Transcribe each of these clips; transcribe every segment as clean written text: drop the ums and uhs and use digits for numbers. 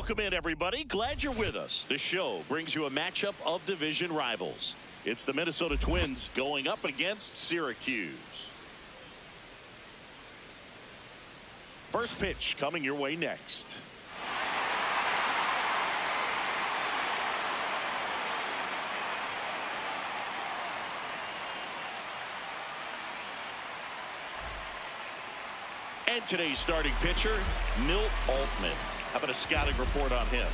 Welcome in, everybody. Glad you're with us. The show brings you a matchup of division rivals. It's the Minnesota Twins going up against Syracuse. First pitch coming your way next. And today's starting pitcher, Milt Altman. How about a scouting report on him?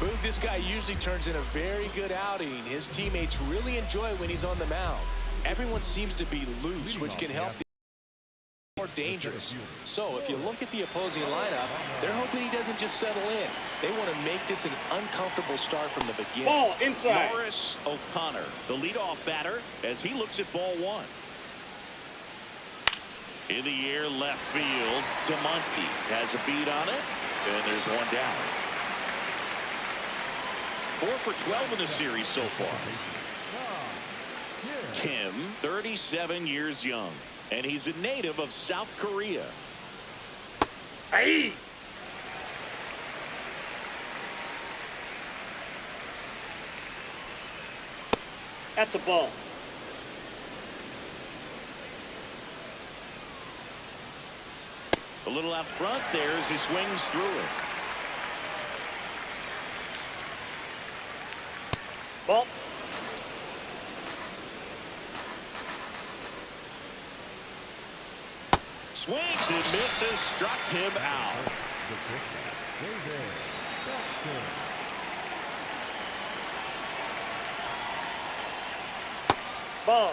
Boog, this guy usually turns in a very good outing. His teammates really enjoy when he's on the mound. Everyone seems to be loose, which can help the more dangerous. So if you look at the opposing lineup, they're hoping he doesn't just settle in. They want to make this an uncomfortable start from the beginning. Ball inside. Norris O'Connor, the leadoff batter, as he looks at ball one. In the air, left field. DeMonte has a beat on it, and there's one down. 4 for 12 in the series so far. Kim, 37 years young, and he's a native of South Korea. Hey! That's a ball. A little out front there as he swings through it. Ball. Swings and misses, struck him out. Ball.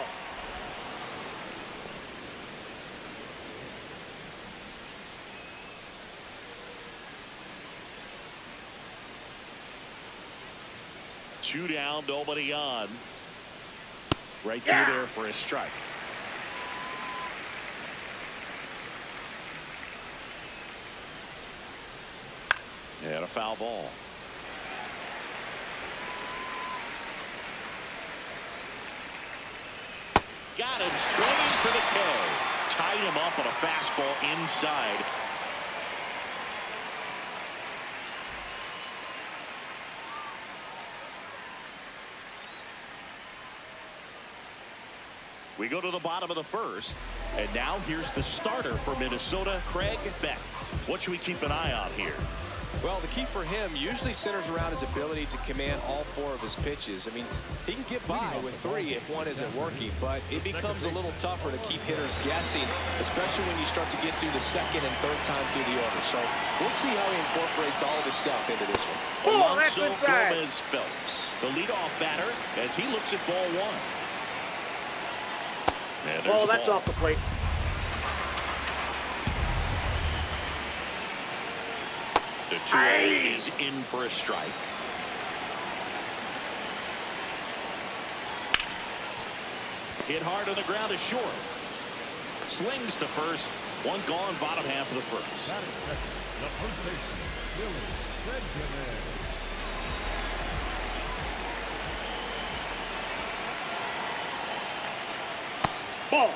Two down, nobody on. Right through there for a strike. And a foul ball. Got him swinging for the K. Tied him up on a fastball inside. We go to the bottom of the first, and now here's the starter for Minnesota, Craig Beck. What should we keep an eye on here? Well, the key for him usually centers around his ability to command all 4 of his pitches. I mean, he can get by with 3 if one isn't working, but it becomes a little tougher to keep hitters guessing, especially when you start to get through the second and third time through the order. So we'll see how he incorporates all of his stuff into this one. Alonso Gomez Phelps, the leadoff batter, as he looks at ball one. Oh, that's off the plate. The 2-0 is in for a strike. Hit hard on the ground is short. Slings to first. One gone, bottom half of the first. Ball.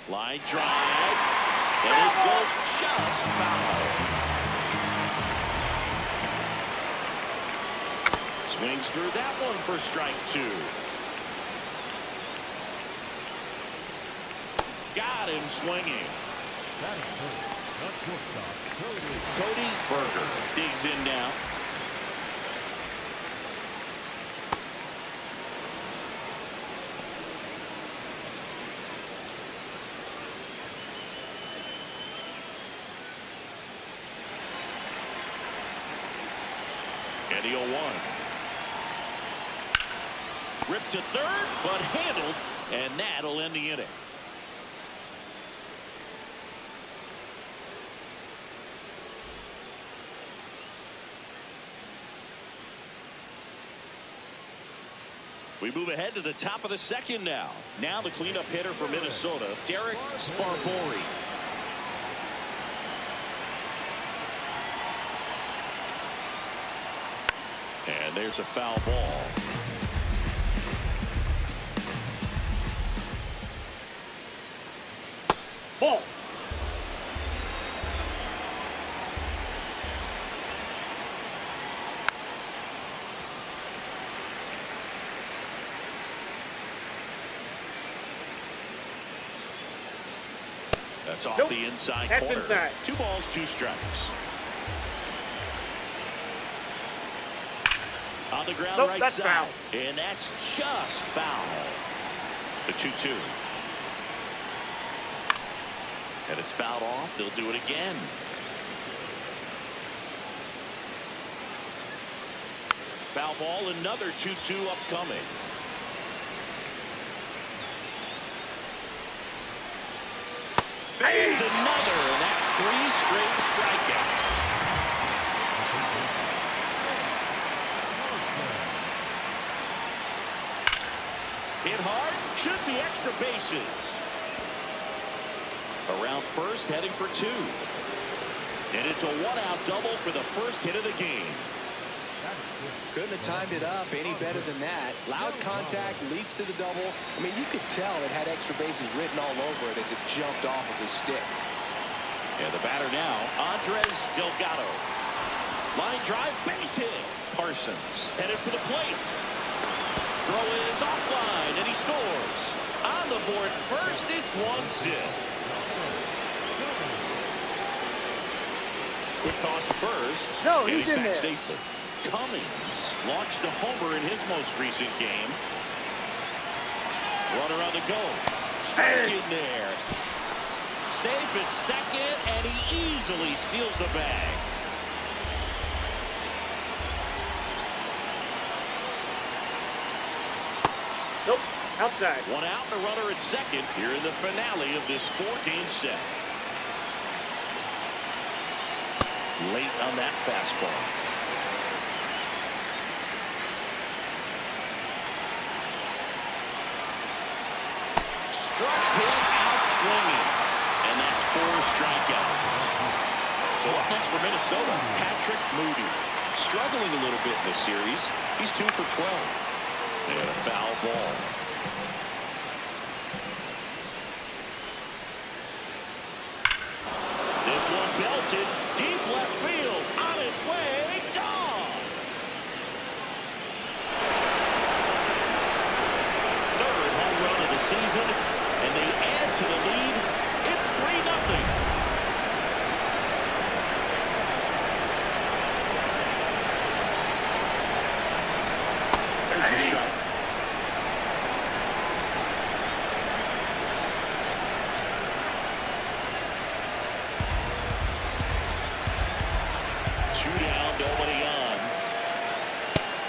Line drive. And it goes just foul. Swings through that one for strike 2. Got him swinging. Cody Berger digs in now. And the 0-1. Ripped to third, but handled, and that'll end the inning. We move ahead to the top of the second now. Now the cleanup hitter for Minnesota, Derek Sparbori. And there's a foul ball. Ball. That's off Nope. the inside That's corner. inside. 2 balls, 2 strikes. On the ground, Nope, right that's side. foul. And that's just foul. The 2-2. And it's fouled off. They'll do it again. Foul ball, another 2-2 upcoming. There's another, and that's 3 straight strikeouts. Hit hard, should be extra bases. Around first, heading for 2. And it's a 1-out double for the first hit of the game. Couldn't have timed it up any better than that. Loud contact leads to the double. I mean, you could tell it had extra bases written all over it as it jumped off of his stick. And the batter now, Andres Delgado. Line drive, base hit. Parsons headed for the plate. Throw is offline, and he scores. On the board first, it's 1-0. Quick toss to first. No, and he's in back there. safely. Cummings launched a homer in his most recent game. Runner on the go. Strike in there. Safe at second, and he easily steals the bag. Nope. Outside. 1 out and a runner at second here in the finale of this 4-game set. Late on that fastball. Struck him out swinging. And that's 4 strikeouts. So up next for Minnesota, Patrick Moody. Struggling a little bit in this series. He's 2 for 12. And a foul ball. This one belted. Deep left field. On its way. Gone. Third home run of the season. And they add to the lead. It's 3-0. There's the shot. Two down, nobody on.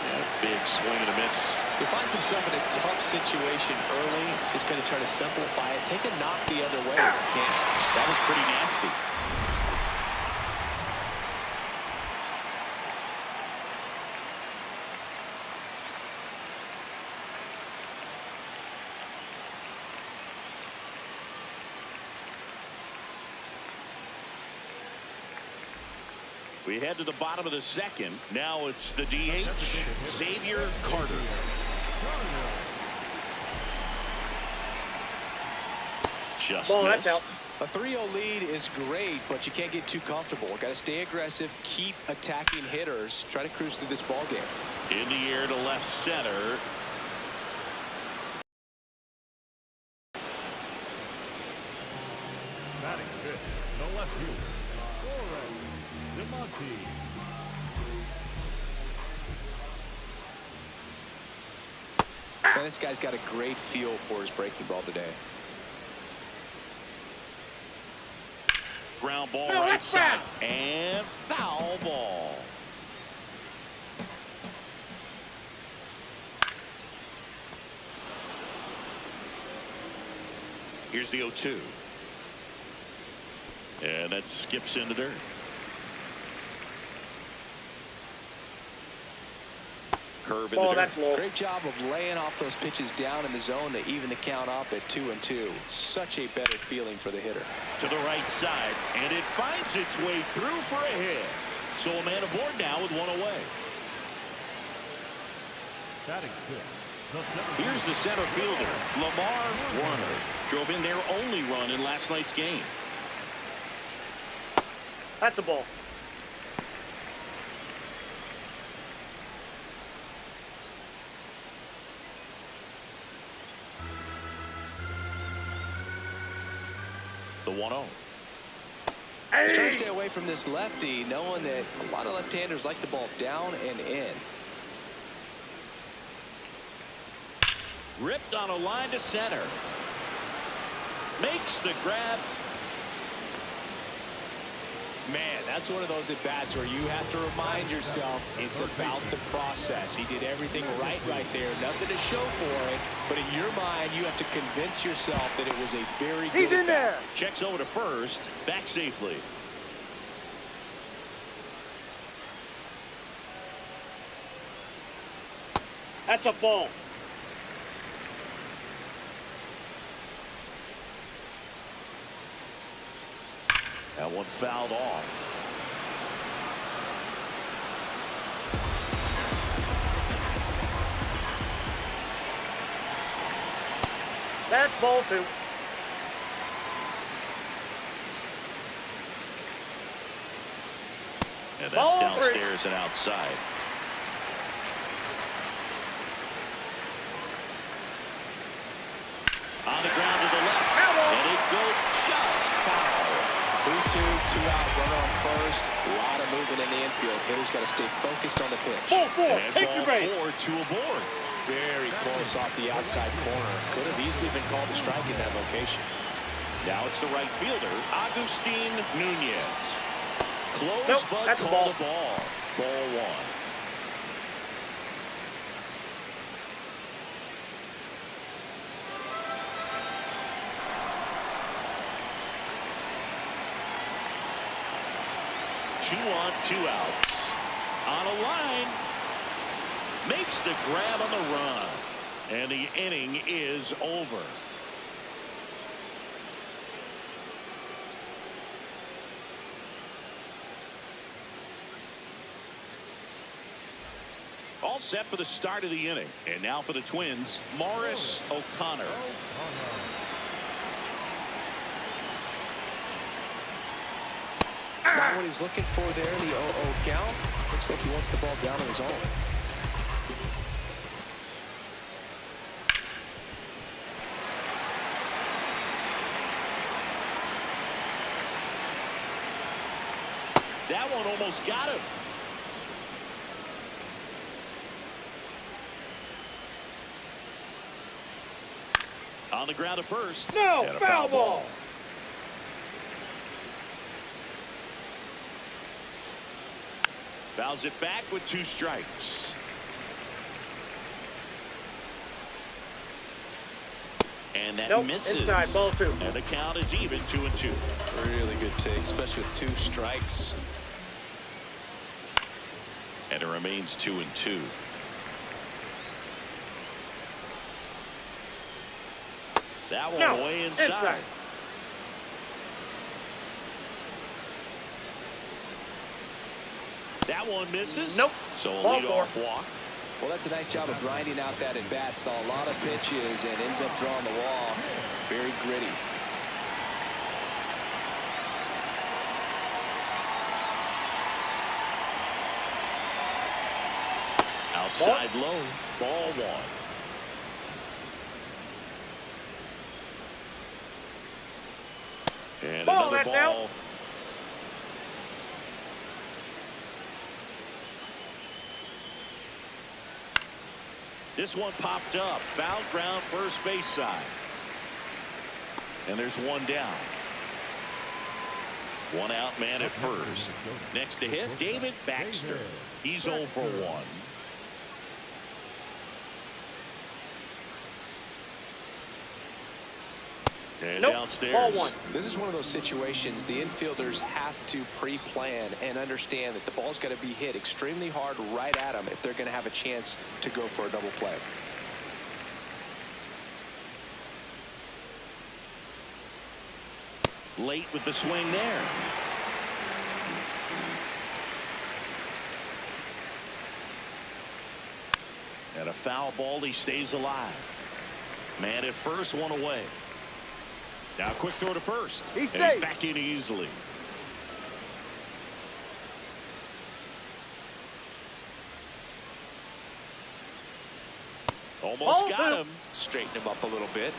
Yeah, big swing and a miss. He finds himself in a tough situation early. Just going to try to simplify it. Take a knock the other way if he can. That was pretty nasty. We head to the bottom of the second. Now it's the DH, Xavier Carter. Just Ball, missed. that's out. A 3-0 lead is great, but you can't get too comfortable. Got to stay aggressive, keep attacking hitters, try to cruise through this ball game. In the air to left center. Batting fifth, the left fielder, Man, this guy's got a great feel for his breaking ball today. Ground ball No, right that's side. foul. And foul ball. Here's the 0-2. And that skips into dirt. Curve in Ball, the dirt. that's low. Great job of laying off those pitches down in the zone to even the count up at 2-2. Such a better feeling for the hitter. To the right side, and it finds its way through for a hit. So a man aboard now with 1 away. batting fifth, Here's the center fielder, Lamar Warner. Drove in their only run in last night's game. That's a ball. The 1-0. He's trying to stay away from this lefty, knowing that a lot of left-handers like the ball down and in. Ripped on a line to center. Makes the grab. Man, that's one of those at-bats where you have to remind yourself it's about the process. He did everything right there. Nothing to show for it. But in your mind, you have to convince yourself that it was a very good He's in at-bat. there. Checks over to first. Back safely. That's a ball. That one fouled off. That's ball 2. And that's Ball 3. downstairs and outside. On the ground to the left. And it goes just foul. 3-2, 2-out, runner on first. A lot of movement in the infield. Hitter's got to stay focused on the pitch. Ball 4. And Take your break. ball 4 to a board. Very close off the outside corner. Could have easily been called a strike in that location. Now it's the right fielder, Agustin Nunez. Close, Nope, but that's a called ball. a ball. Ball 1. Two on, 2 outs. On a line. Makes the grab on the run. And the inning is over. All set for the start of the inning. And now for the Twins, Morris O'Connor. Not what he's looking for there, the 0-0 count. Looks like he wants the ball down on his own. That one almost got him. On the ground to first. No, And a foul ball. Fouls it back with 2 strikes. And that Nope, misses. inside, ball 2. And the count is even, 2-2. Really good take, especially with 2 strikes. And it remains 2-2. That one No, way inside. That one misses. Nope. So a Ball leadoff 4. walk. Well, that's a nice job of grinding out that at-bat. Saw a lot of pitches and ends up drawing the wall. Very gritty. Outside low. Ball 1. And Ball, another that's ball. out. This one popped up. Foul ground, first base side. And there's one down. 1 out, man at first. Next to hit, David Baxter. He's 0 for 1. And Nope, downstairs. ball 1. This is one of those situations the infielders have to pre-plan and understand that the ball's got to be hit extremely hard right at them if they're going to have a chance to go for a double play. Late with the swing there. And And a foul ball, he stays alive. Man at first, one away. Now quick throw to first. He's and he's safe. back in easily. Almost got him. Straighten him up a little bit.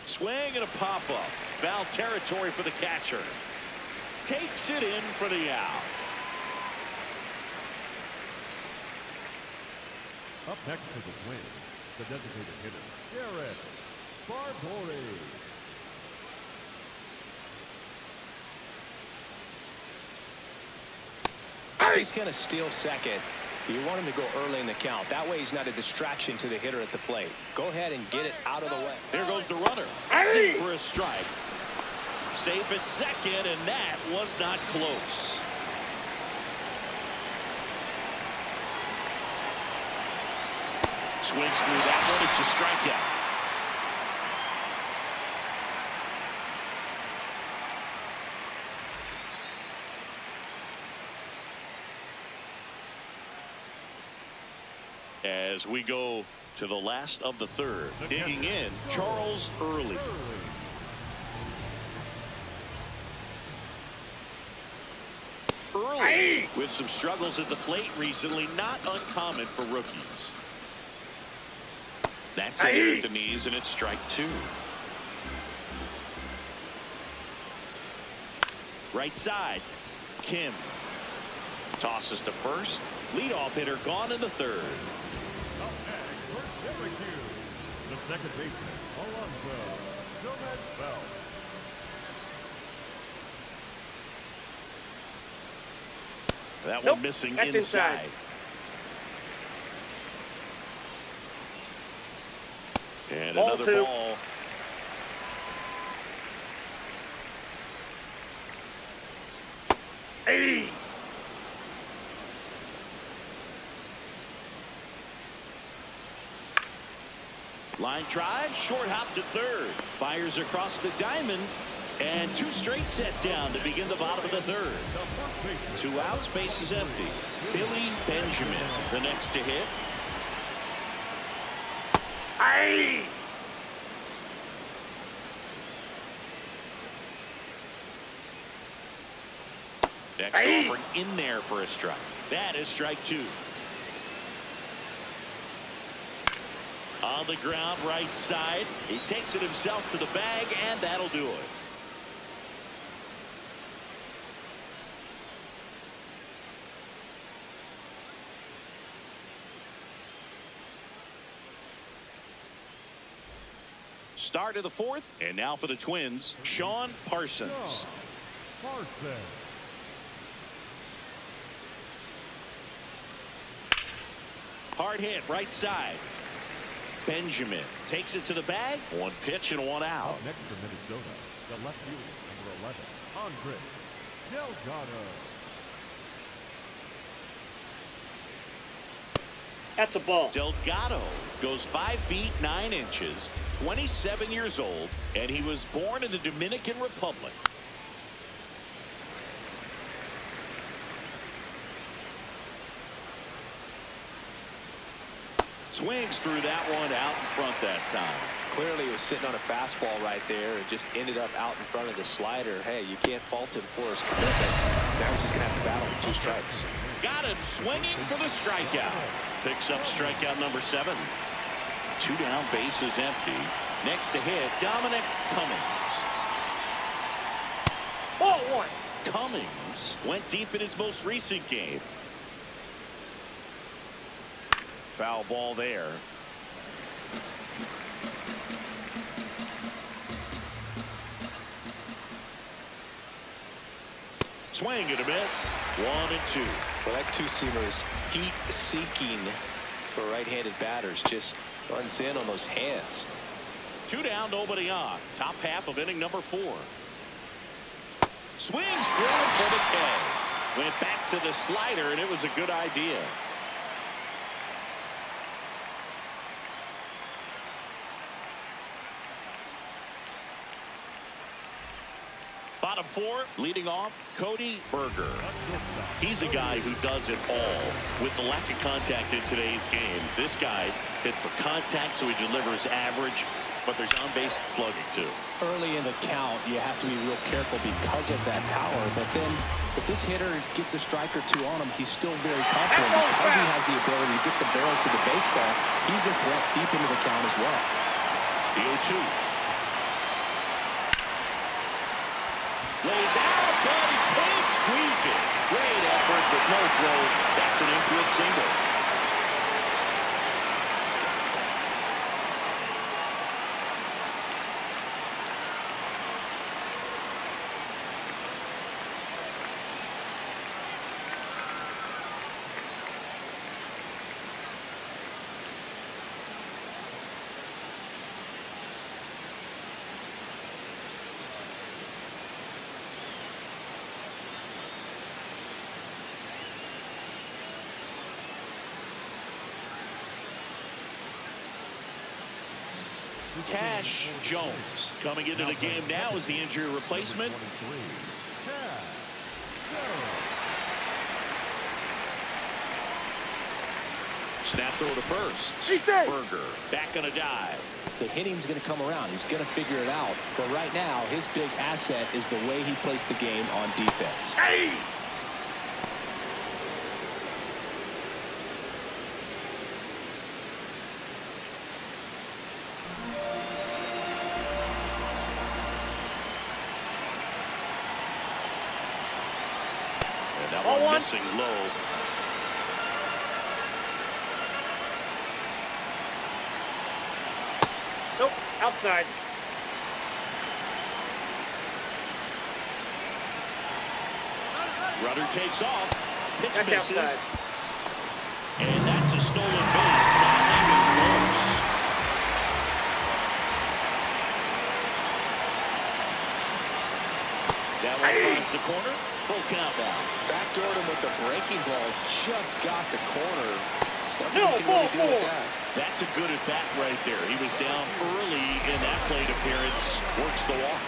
Swing and a pop-up. Foul territory for the catcher. Takes it in for the out. Up next to the Twins, the designated hitter, Garrett Barbori. If he's going to steal second, you want him to go early in the count. That way he's not a distraction to the hitter at the plate. Go ahead and get it out of the way. There goes the runner. That's in for a strike. Safe at second, and that was not close. Swings through that one. It's a strikeout. As we go to the last of the third, digging in, Charles Early. Early with some struggles at the plate recently, not uncommon for rookies. That's it at the knees, and it's strike two. Right side, Kim tosses to first. Leadoff hitter gone in the third. Up next for Syracuse, the second baseman, Alonzo Gomez-Bell. That Nope, one missing that's inside. And Ball another two. ball. Hey. Line drive, short hop to third. Fires across the diamond. And two straight set down to begin the bottom of the third. 2 outs, base is empty. Billy Benjamin, the next to hit. Hey. Next offering in there for a strike. That is strike two. On the ground, right side. He takes it himself to the bag, and that'll do it. Start of the fourth, and now for the Twins, Sean Parsons. Parsons. Hard hit, right side. Benjamin takes it to the bag. One pitch and one out. Up next for Minnesota, the left fielder, number 11, Andre Delgado. That's a ball. Delgado goes 5 feet 9 inches, 27 years old, and he was born in the Dominican Republic. Swings through that one out in front that time. Clearly he was sitting on a fastball right there and just ended up out in front of the slider. Hey, you can't fault him for his commitment. Now he's just going to have to battle with 2 strikes. Got him swinging for the strikeout. Picks up strikeout number 7. 2 down, base is empty. Next to hit, Dominic Cummings. Ball 1. Cummings went deep in his most recent game. Foul ball there. Swing and a miss. 1-2. Well, that two-seamer is heat-seeking for right-handed batters. Just runs in on those hands. 2 down, nobody on. Top half of inning number 4. Swings through it for the K. Went back to the slider, and it was a good idea. Bottom bottom four, leading off, Cody Berger. He's a guy who does it all. With the lack of contact in today's game, this guy hits for contact, so he delivers average, but there's on-base slugging, too. Early in the count, you have to be real careful because of that power, but then if this hitter gets a strike or two on him, he's still very confident because he has the ability to get the barrel to the baseball. He's a threat deep into the count as well. The 0-2. Lays out, but he can't squeeze it. Great effort, but no throw. That's an infield single. Cash Jones coming into the game now as the injury replacement. Snap throw to first. Berger back on a dive. The hitting's going to come around. He's going to figure it out. But right now, his big asset is the way he plays the game on defense. Hey! That one missing low. Nope, outside. Runner takes off. Pitch That's misses. outside. And that's a stolen base. Not even close. That one finds the corner. Full count now. Backdoored him with the breaking ball. Just got the corner. No, ball four. That's a good at bat right there. He was down early in that plate appearance. Works the walk.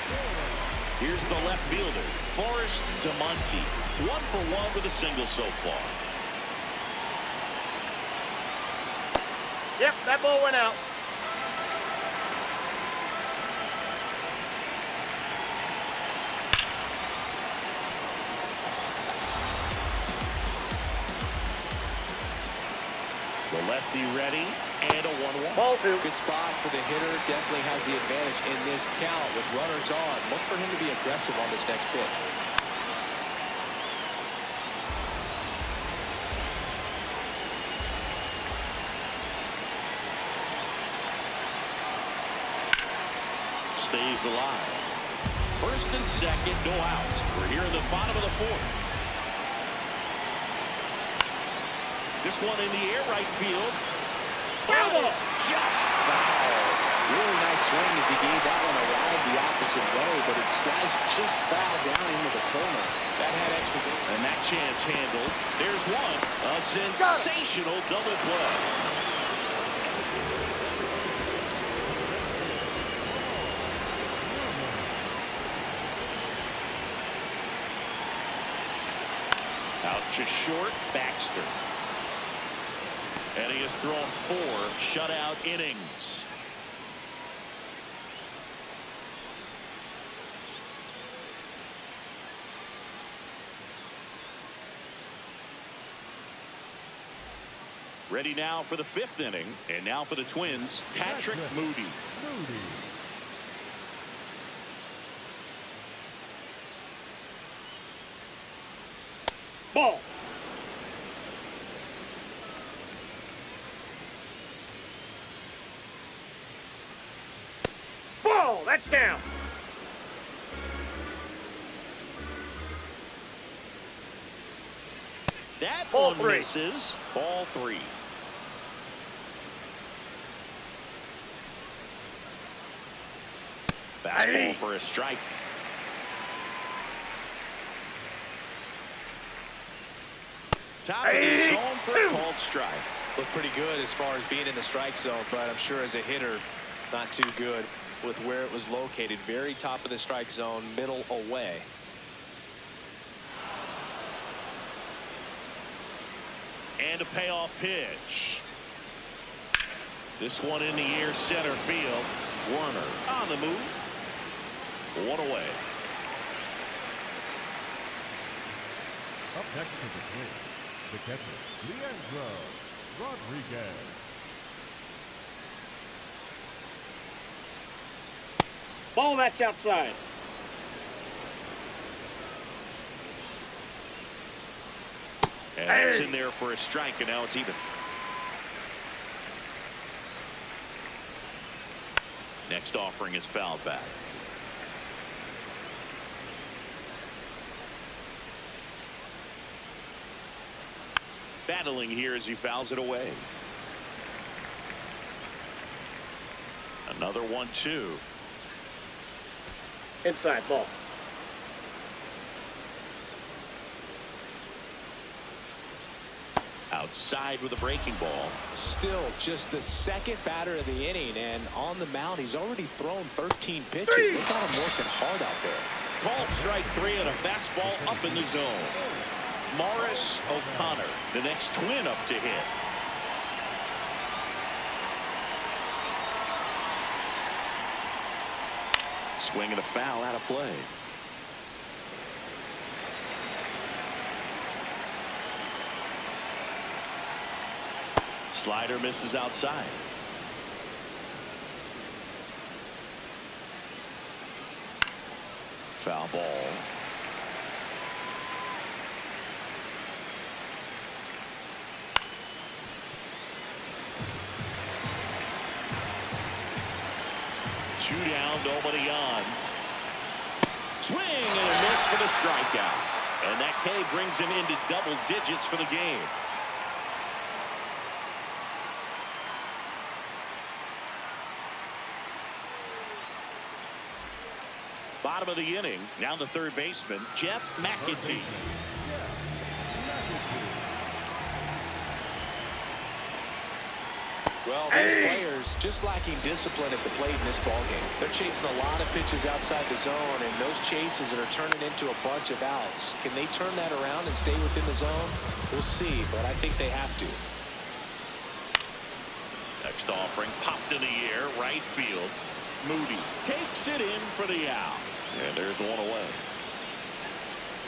Here's the left fielder, Forrest DeMonte. 1 for 1 with a single so far. Yep, that ball went out. The lefty ready, and a 1-1. Ball two. Good spot for the hitter. Definitely has the advantage in this count with runners on. Look for him to be aggressive on this next pitch. Stays alive. First and second, no outs. We're here in the bottom of the fourth. This one in the air, right field. Foul. Just foul. Really nice swing as he gave that one a ride the opposite way, but it sliced just foul down into the corner. That had extra good. And that chance handled. There's one. A sensational double play. Out to short, Baxter. And he has thrown 4 shutout innings. Ready now for the 5th inning. And now for the Twins, Patrick Moody. Ball. Ball. That's down. That Ball one 3. misses. Ball 3. Fastball for a strike. Top of the zone for a called strike. Looked pretty good as far as being in the strike zone, but I'm sure as a hitter, not too good with where it was located. Very top of the strike zone, middle away. And a payoff pitch. This one in the air, center field. Werner on the move. One away. Up next to the Twins, the catcher, Leandro Rodriguez. Ball that's outside. And it's in there for a strike, and now it's even. Next offering is fouled back. Battling here as he fouls it away. Another 1-2. Inside ball. Outside with a breaking ball. Still just the second batter of the inning, and on the mound he's already thrown 13 pitches. They got him working hard out there. Called strike 3 and a fastball up in the zone. Morris O'Connor, the next Twin up to hit. Swing and a foul out of play. Slider misses outside. Foul ball. Two down, nobody on. Swing and a miss for the strikeout. And that K brings him into double digits for the game. Bottom of the inning, now the third baseman, Jeff McAtee. Well, these players just lacking discipline at the plate in this ballgame. They're chasing a lot of pitches outside the zone, and those chases are turning into a bunch of outs. Can they turn that around and stay within the zone? We'll see, but I think they have to. Next offering popped in the air, right field. Moody takes it in for the out. And there's one away.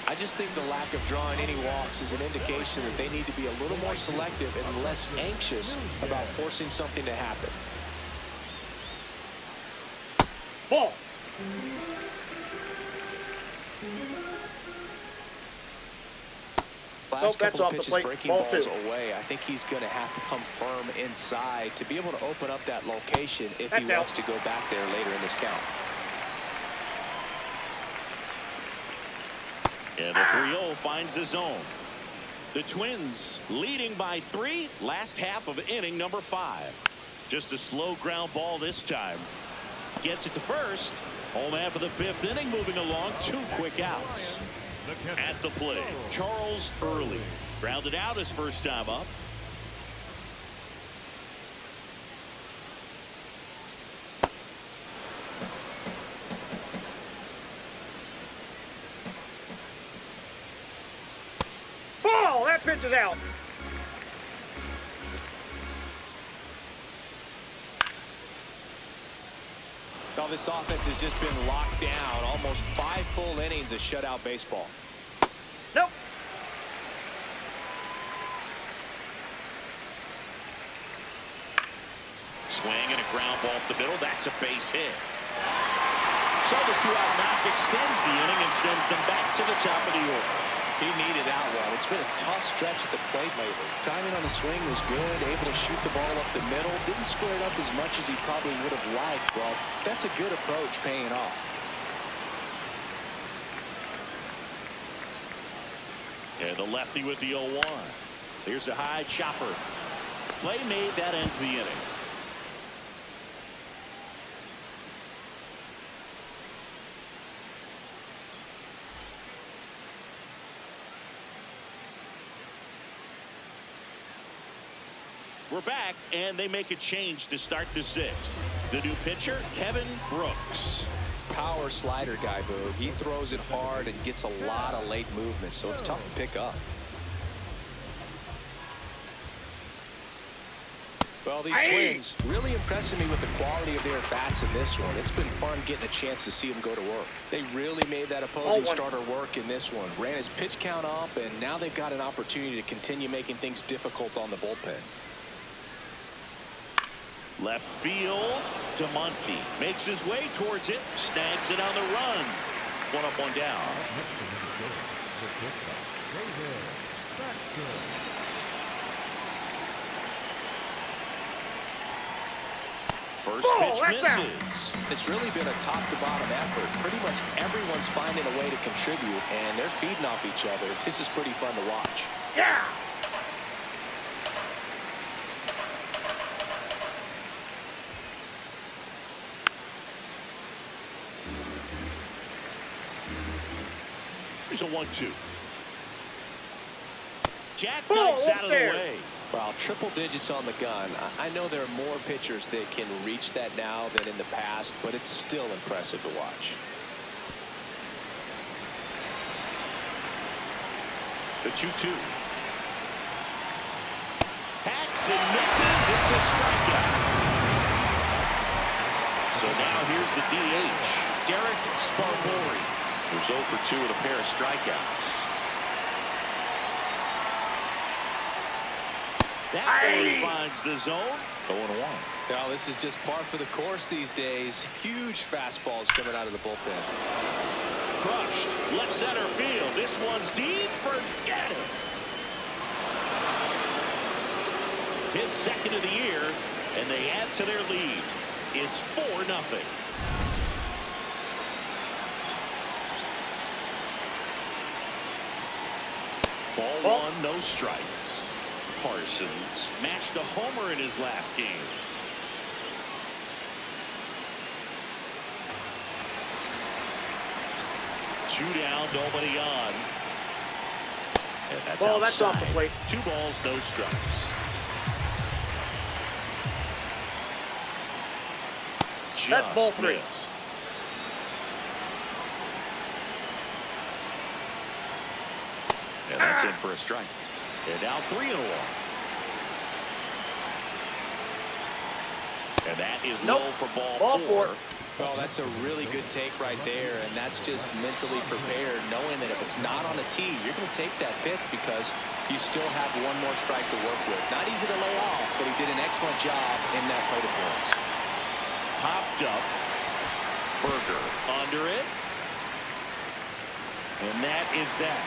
I just think the lack of drawing any walks is an indication that they need to be a little more selective and less anxious about forcing something to happen. Ball. Last couple off of the pitches plate. breaking Ball balls 2. away. I think he's going to have to come firm inside to be able to open up that location if he That's wants out. to go back there later in this count. And the 3-0 finds the zone. The Twins leading by 3, last half of inning number 5. Just a slow ground ball this time. Gets it to first. Home half of the 5th inning, moving along, 2 quick outs. At the plate, Charles Early. Grounded out his first time up. Ball. That pitch is out. Well, this offense has just been locked down. Almost 5 full innings of shutout baseball. Nope. Swing and a ground ball up the middle. That's a base hit. So the 2-out knock extends the inning and sends them back to the top of the order. He needed that one. It's been a tough stretch at the plate lately. Timing on the swing was good, able to shoot the ball up the middle. Didn't square it up as much as he probably would have liked. Well, that's a good approach paying off. And the lefty with the 0-1. Here's a high chopper. Play made, that ends the inning. We're back, and they make a change to start the 6th. The new pitcher, Kevin Brooks. Power slider guy, Boo. He throws it hard and gets a lot of late movement, so it's tough to pick up. Well, these Twins really impressing me with the quality of their bats in this one. It's been fun getting a chance to see them go to work. They really made that opposing starter work in this one. Ran his pitch count up, and now they've got an opportunity to continue making things difficult on the bullpen. Left field to Monty. Makes his way towards it. Snags it on the run. One up, one down. First pitch misses. It's really been a top-to-bottom effort. Pretty much everyone's finding a way to contribute, and they're feeding off each other. This is pretty fun to watch. Yeah. Here's a 1-2. Jackknifes out of the way. Wow, triple digits on the gun. I know there are more pitchers that can reach that now than in the past, but it's still impressive to watch. The 2-2. Hacks and misses. It's a strikeout. So now here's the DH, Derek Sparbori, who's 0 for 2 with a pair of strikeouts. That really finds the zone. 0-1. Now this is just par for the course these days. Huge fastballs coming out of the bullpen. Crushed. Left center field. This one's deep. Forget it. His second of the year, and they add to their lead. It's 4-0. Ball one, no strikes. Parsons matched a homer in his last game. Two down, nobody on. And that's outside. That's off the plate. 2 balls, no strikes. That's ball 3. Missed. And that's in for a strike. And now 3-1. And that is low for ball 4. Well, that's a really good take right there, and that's just mentally prepared, knowing that if it's not on a tee, you're going to take that pitch because you still have one more strike to work with. Not easy to lay off, but he did an excellent job in that plate appearance. Popped up. Berger under it. And that is that.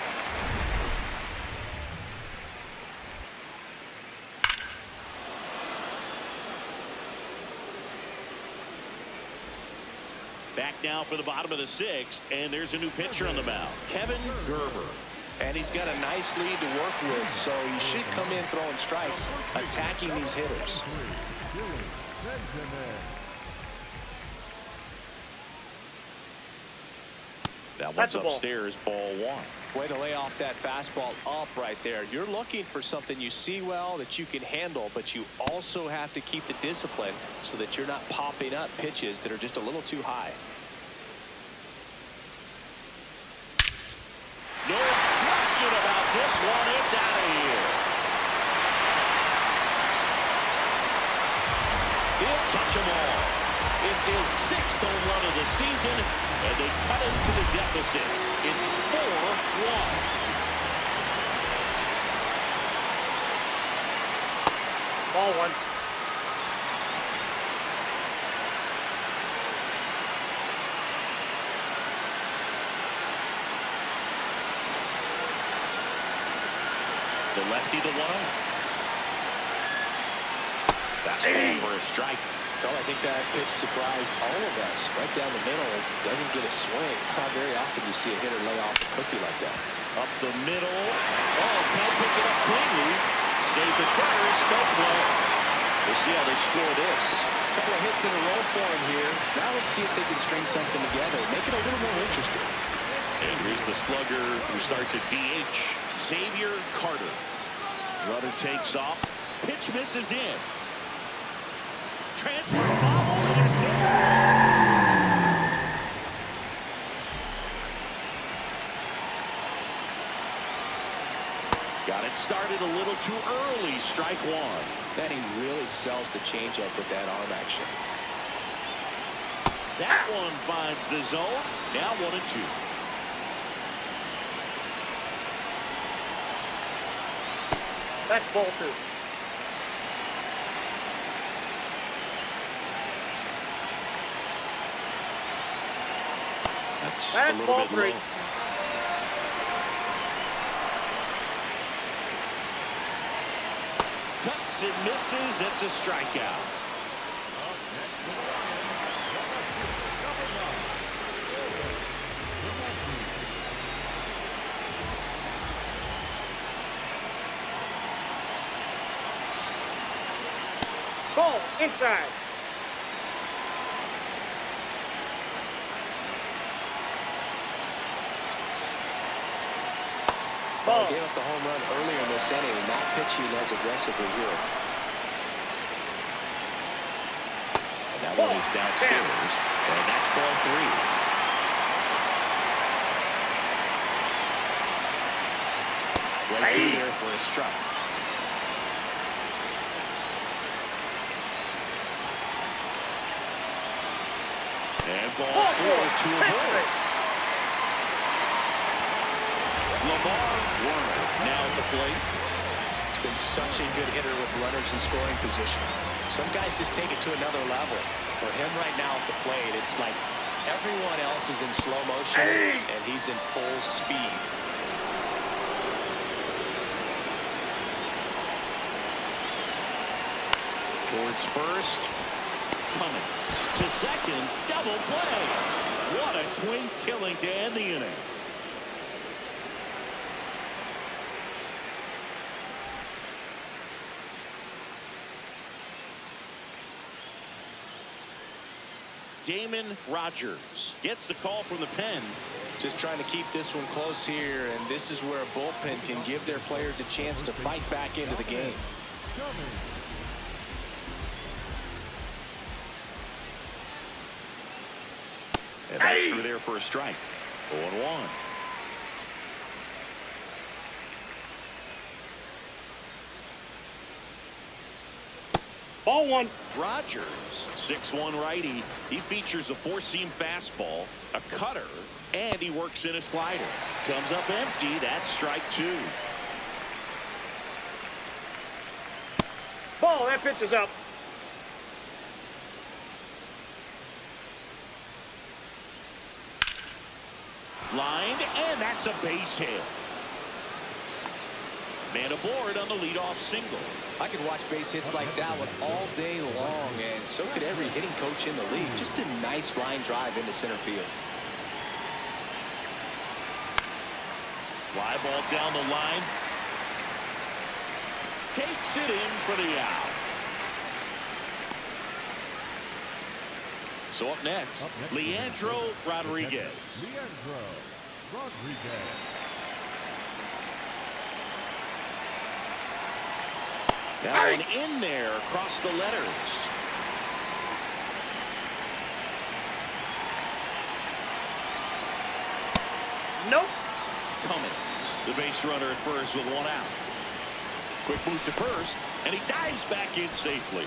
Back now for the bottom of the 6th, and there's a new pitcher on the mound, Kevin Gerber. And he's got a nice lead to work with, so he should come in throwing strikes, attacking these hitters. That one's upstairs, ball 1. Way to lay off that fastball up right there. You're looking for something you see well that you can handle, but you also have to keep the discipline so that you're not popping up pitches that are just a little too high. No question about this one. It's out of here. He'll touch them all. It's his 6th home run of the season, and they cut into the deficit. It's 4-1. Ball 1. The lefty, the 1-0. That's ball for a strike. Well, I think that pitch surprised all of us. Right down the middle, doesn't get a swing. Not very often you see a hitter lay off a cookie like that. Up the middle. Oh, can't pick it up cleanly. Save the first. Don't play. We'll see how they score this. A couple of hits in a row for him here. Now let's see if they can string something together. Make it a little more interesting. And here's the slugger who starts at DH, Xavier Carter. Runner takes off. Pitch misses in. Transfer bobble. There's no. Got it started a little too early. Strike one. Then he really sells the changeup with that arm action. That one finds the zone. Now 1-2. That's ball two. That's a That's little ball bit three. low. Cuts and misses. It's a strikeout. Ball inside. Ball. Gave up the home run earlier in this inning, not pitching as aggressively here. And that one is downstairs, and that's ball three. Right through there for a strike. And ball four to a ball. Lamar Warner now at the plate. He's been such a good hitter with runners in scoring position. Some guys just take it to another level. For him right now at the plate, it's like everyone else is in slow motion, and he's in full speed. Towards first. Cummings to second. Double play. What a clean killing to end the inning. Damon Rogers gets the call from the pen. Just trying to keep this one close here, and this is where a bullpen can give their players a chance to fight back into the game. And that's through there for a strike. 0-1. Ball one. Rogers, 6'1" righty. He features a four-seam fastball, a cutter, and he works in a slider. Comes up empty. That's strike two. Ball, that pitch is up. Lined, and that's a base hit. Man aboard on the leadoff single. I could watch base hits like that one all day long, and so could every hitting coach in the league. Just a nice line drive into center field. Fly ball down the line. Takes it in for the out. So up next, Leandro Rodriguez. Leandro Rodriguez. That one in there across the letters. Nope. Cummings, the base runner at first with one out. Quick move to first, and he dives back in safely.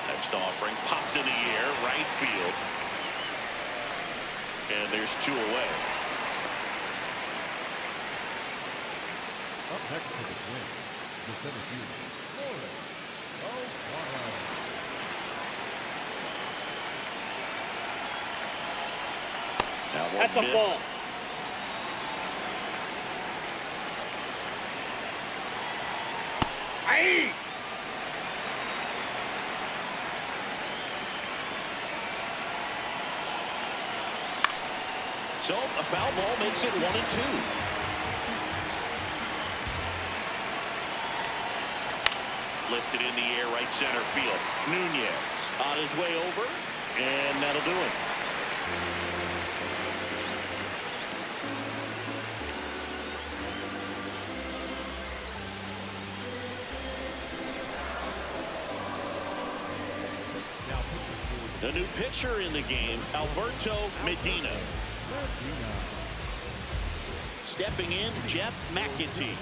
Next offering popped in the air, right field. And there's two away. Up next to the Twins, the Syracuse Flores. Now one That's a miss. ball. Aye. So a foul ball makes it 1-2. Lifted in the air, right center field. Nunez on his way over, and that'll do it. A new pitcher in the game, Alberto Medina. Stepping in, Jeff McEntee.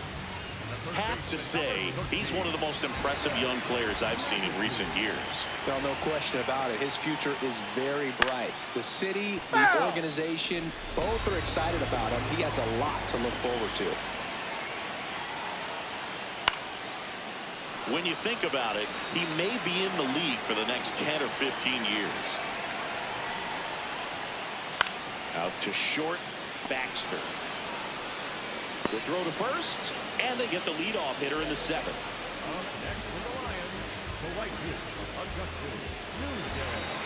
Have to say, he's one of the most impressive young players I've seen in recent years. Well, no question about it. His future is very bright. The city, the organization, both are excited about him. He has a lot to look forward to. When you think about it, he may be in the league for the next 10 or 15 years. Out to short, Baxter. The throw to first, and they get the leadoff hitter in the 7th. Up next for the Lions, the right field, Augusta Newsday.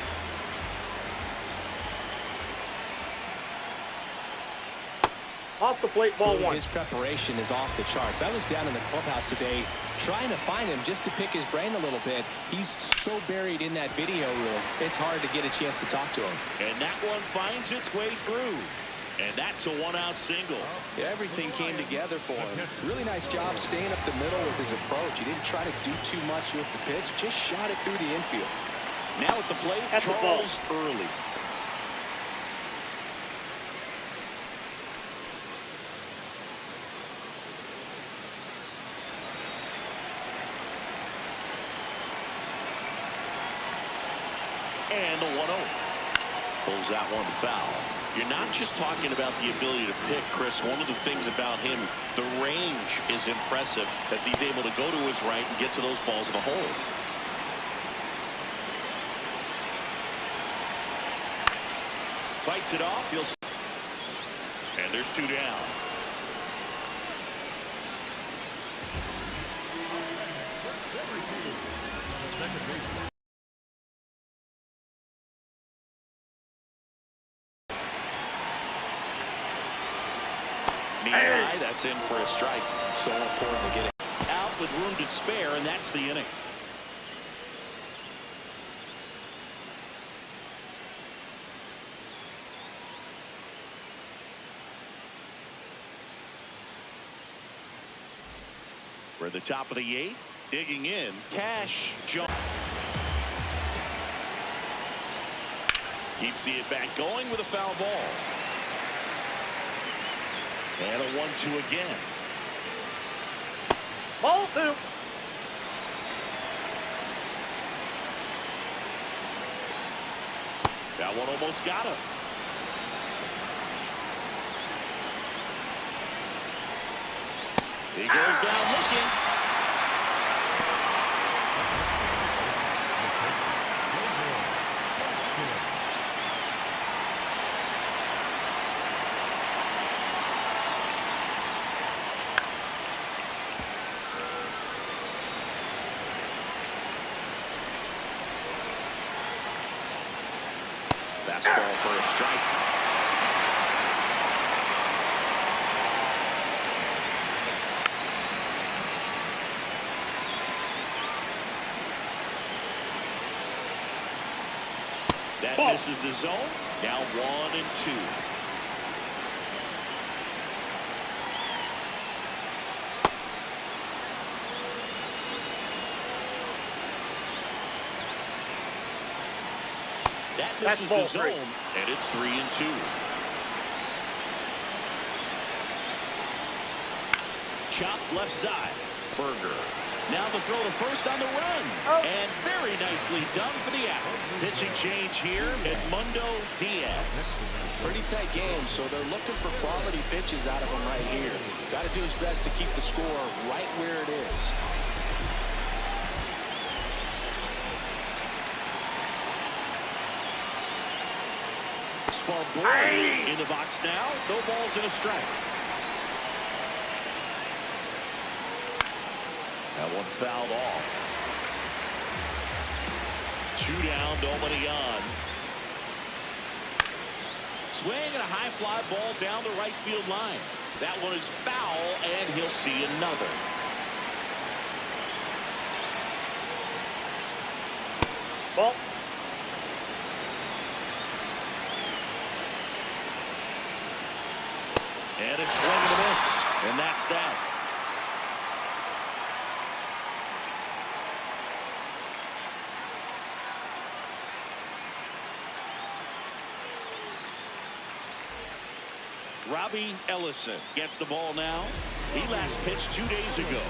Off the plate, ball 1. His preparation is off the charts. I was down in the clubhouse today trying to find him just to pick his brain a little bit. He's so buried in that video room, it's hard to get a chance to talk to him. And that one finds its way through. And that's a one-out single. Yeah, everything came together for him. Really nice job staying up the middle with his approach. He didn't try to do too much with the pitch, just shot it through the infield. Now at the plate, Charles Early. And the 1-0. Pulls that one foul. You're not just talking about the ability to pick, Chris. One of the things about him, the range is impressive as he's able to go to his right and get to those balls in the hole. Fights it off. And there's 2 down. High, that's in for a strike. So important to get it out with room to spare, and that's the inning. We're at the top of the 8th. Digging in, Cash Jones. Keeps the at-bat going with a foul ball. And a 1-2 again. Ball 2. That one almost got him. He goes down looking. Fastball for a strike. That misses the zone. Now 1-2. That misses the zone, and it's 3-2. Chop left side. Berger. Now the throw to first on the run. And very nicely done for the out. Pitching change here, Edmundo Diaz. Pretty tight game, so they're looking for quality pitches out of him right here. Got to do his best to keep the score right where it is. Barbour in the box now. No balls and a strike. That one fouled off. 2 down, nobody on. Swing and a high fly ball down the right field line. That one is foul, and he'll see another. Ball. And a swing and a miss. And that's that. Robbie Ellison gets the ball now. He last pitched 2 days ago.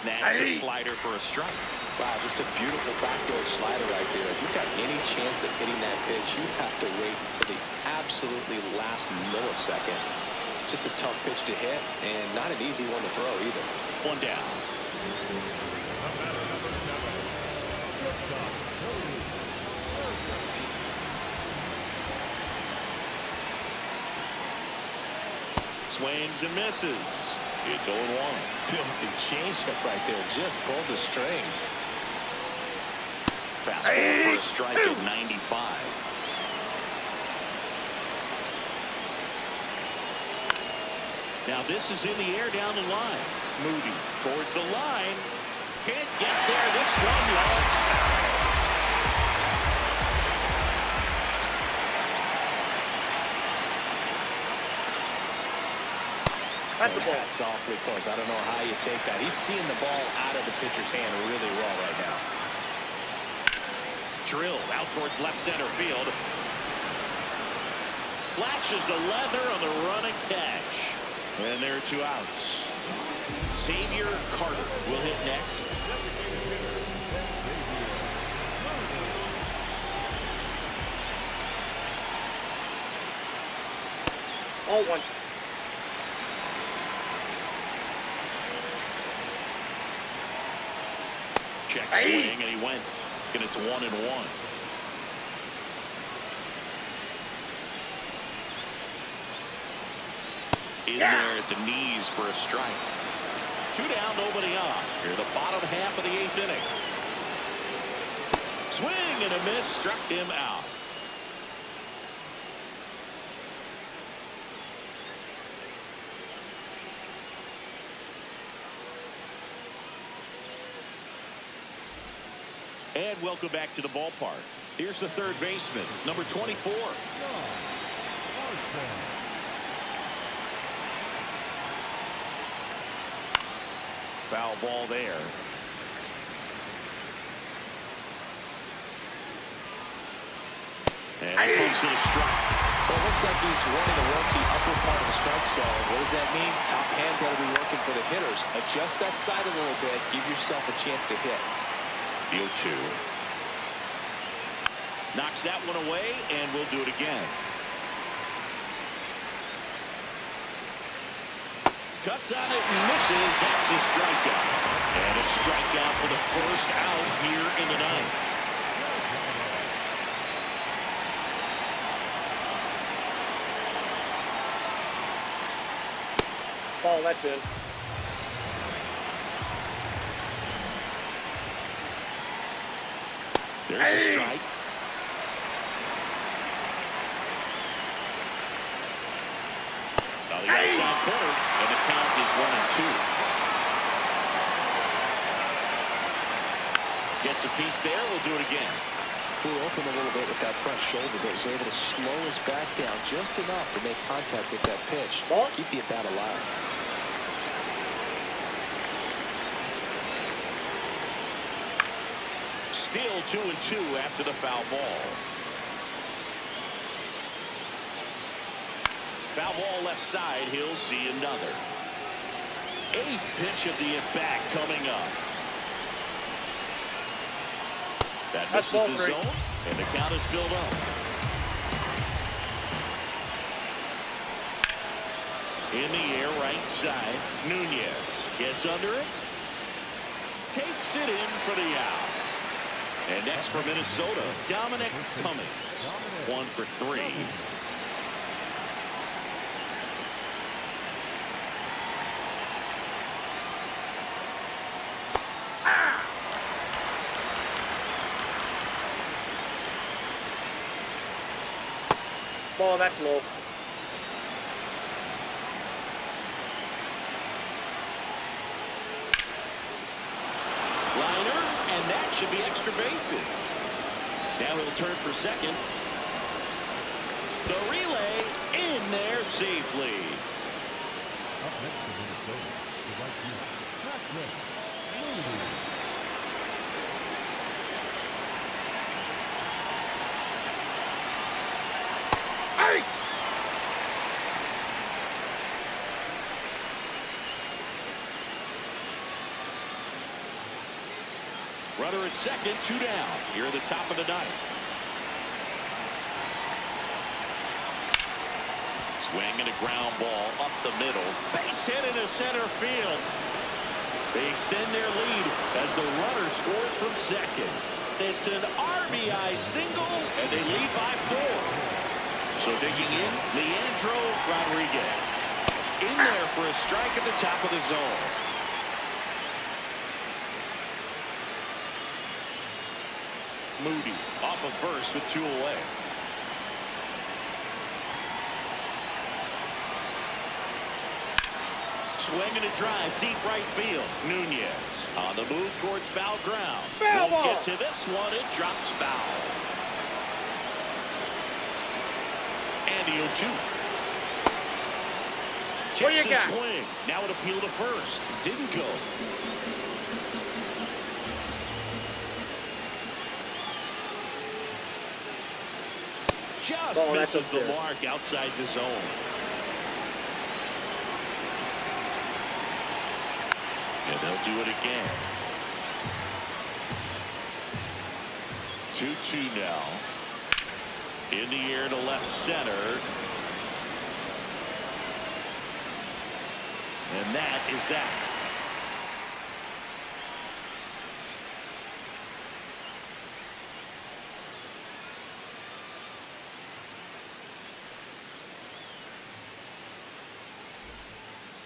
That's a slider for a strike. Wow, just a beautiful backdoor slider right there. If you've got any chance of hitting that pitch, you have to wait until the absolutely last millisecond. Just a tough pitch to hit, and not an easy one to throw either. One down. Swings and misses. It's 0-1. Filthy changeup right there. Just pulled the string. Fastball for a strike at 95. Now this is in the air down the line. Moody towards the line. Can't get there. This one lands foul. That's the ball. That's awfully close. I don't know how you take that. He's seeing the ball out of the pitcher's hand really well right now. Drilled out towards left center field. Flashes the leather on the running catch. And there are 2 outs. Xavier Carter will hit next. All one. Check swing, and he went. And it's 1-1. In there at the knees for a strike. 2 down, nobody on. Here, the bottom half of the 8th inning. Swing and a miss, struck him out. And welcome back to the ballpark. Here's the third baseman, number 24. Foul ball there. And he pumps it a strike. Well, it looks like he's wanting to work the upper part of the strike zone. What does that mean? Top hand got to be working for the hitters. Adjust that side a little bit. Give yourself a chance to hit. 0-2. Knocks that one away, and we'll do it again. Cuts on it and misses. That's a strikeout. And a strikeout for the first out here in the ninth. Ball, that's in. There's a strike. On the outside corner, and the count is 1-2. Gets a piece there. We'll do it again. Flew open a little bit with that front shoulder, but was able to slow his back down just enough to make contact with that pitch. Ball. Keep the at-bat alive. Still 2-2 after the foul ball. Foul ball left side. He'll see another. 8th pitch of the at-bat coming up. That misses the zone, and the count is filled up. In the air, right side. Nunez gets under it. Takes it in for the out. And next for Minnesota, Dominic Cummings. 1 for 3. Ball, that's low. Liner, and that should be extra bases. Now he'll turn for second. The relay in there safely. Up next to Minnesota, the right field. Patrick Moody. Hey! Runner at second, 2 down. Here at the top of the ninth. Swing and a ground ball up the middle. Base hit into center field. They extend their lead as the runner scores from second. It's an RBI single, and they lead by 4. So digging in, Leandro Rodriguez. In there for a strike at the top of the zone. Moody off of first with 2 away. Swing and a drive, deep right field. Nunez on the move towards foul ground. Foul Won't ball. get to this one. It drops foul. And the 0-2. What you Checks the got? swing. Now an appeal to first. Didn't go. Just Oh, that's misses up the there. mark outside the zone. And they'll do it again. 2-2 now. In the air to left center. And that is that.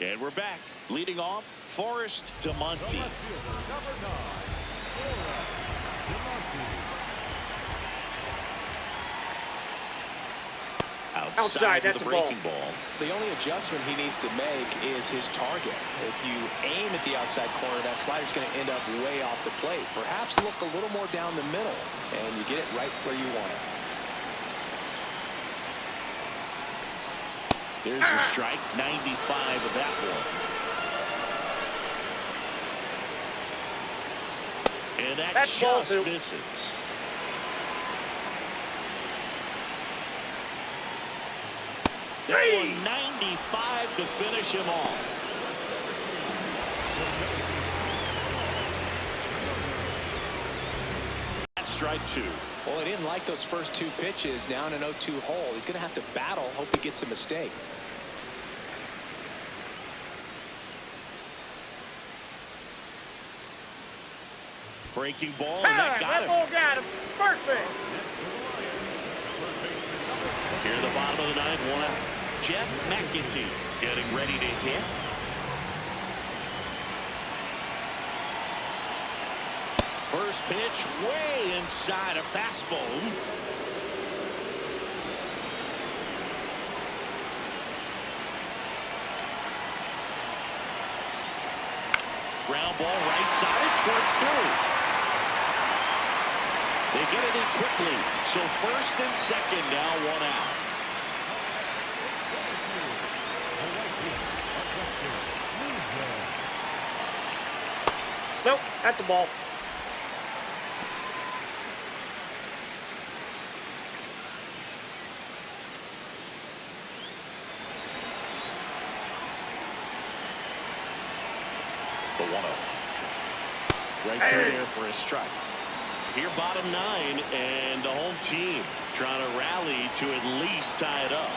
And we're back. Leading off, Forrest The DeMonte. left fielder, number 9, Forrest DeMonte. Outside that's with the a ball. breaking ball. The only adjustment he needs to make is his target. If you aim at the outside corner, that slider's going to end up way off the plate. Perhaps look a little more down the middle, and you get it right where you want it. There's a strike, 95 of that one. And that That's ball just 2. misses. That one 95 to finish him off. That's strike 2. Well, he didn't like those first 2 pitches. Now in an 0-2 hole, he's going to have to battle. Hope he gets a mistake. Breaking ball, and that got That him. ball got him. Perfect. Here at the bottom of the ninth, 1 out. Jeff McAtee getting ready to hit. First pitch way inside a fastball. Ground ball right side. It squirts through. They get it in quickly. So first and second now, 1 out. Nope, that's the ball. The 1-0. Right through there for a strike. Here bottom 9, and the home team trying to rally to at least tie it up.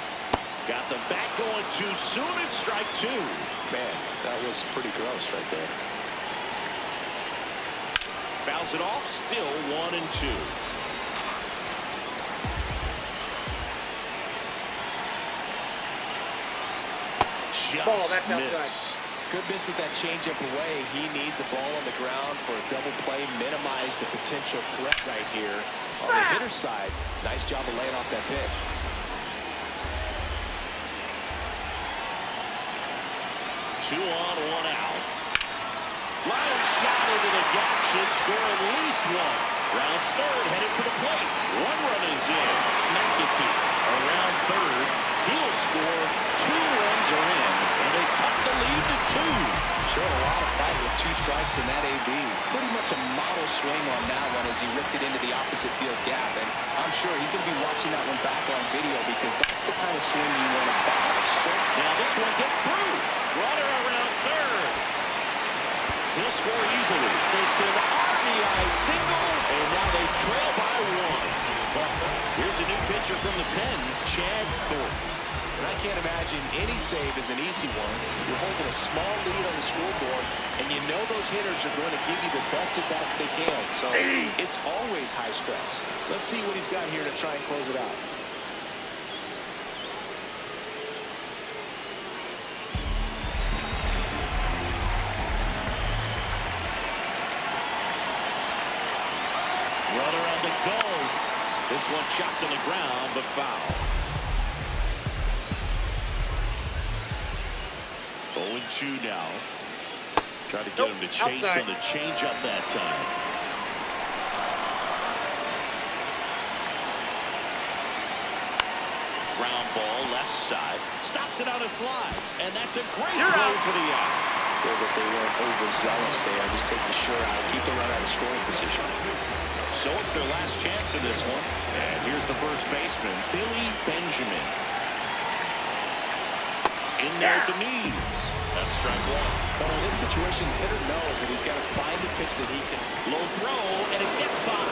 Got the bat going too soon at strike 2. Man, that was pretty gross right there. Fouls it off, still 1-2. Ball, Just that's outside. missed. Good miss with that changeup away. He needs a ball on the ground for a double play. Minimize the potential threat right here. On the hitter side, nice job of laying off that pitch. 2 on, 1 out. Line shot into the gap should score at least 1. Rounds third, headed for the plate. 1 run is in. McAtee around third. He'll score. 2 runs are in, and they cut the lead to 2. Sure, mixing that AB. Pretty much a model swing on that one as he ripped it into the opposite field gap. And I'm sure he's going to be watching that one back on video because that's the kind of swing you want to follow. So now this one gets through. Runner around third. He'll score easily. It's an RBI single, and now they trail by one. Here's a new pitcher from the pen, Chad Thornton. And I can't imagine any save is an easy one. You're holding a small lead on the scoreboard, and you know those hitters are going to give you the best at-bats they can. So it's always high stress. Let's see what he's got here to try and close it out. Runner on the go. This one chopped on the ground, but foul. 0-2 now. Try to get him to chase outside. on the changeup that time. Ground ball left side. Stops it on a slide. And that's a great play for the out. Feel that they weren't overzealous there. Just take the shirt out. Keep the run out of scoring position. So it's their last chance in this one. And here's the first baseman, Billy Benjamin. In there at the knees. That's strike one. But in this situation, the hitter knows that he's got to find a pitch that he can. Low throw, and it gets by.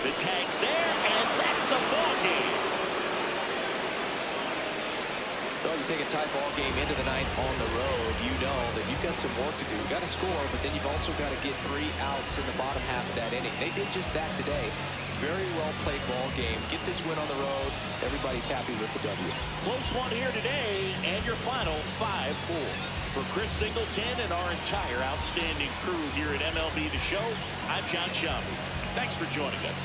The tag's there, and that's the ball game. Well, you take a tie ball game into the ninth on the road, you know that you've got some work to do. You've got to score, but then you've also got to get 3 outs in the bottom half of that inning. They did just that today. Very well played ball game. Get this win on the road. Everybody's happy with the W. Close one here today, and your final 5-4. For Chris Singleton and our entire outstanding crew here at MLB The Show, I'm John Shelby. Thanks for joining us.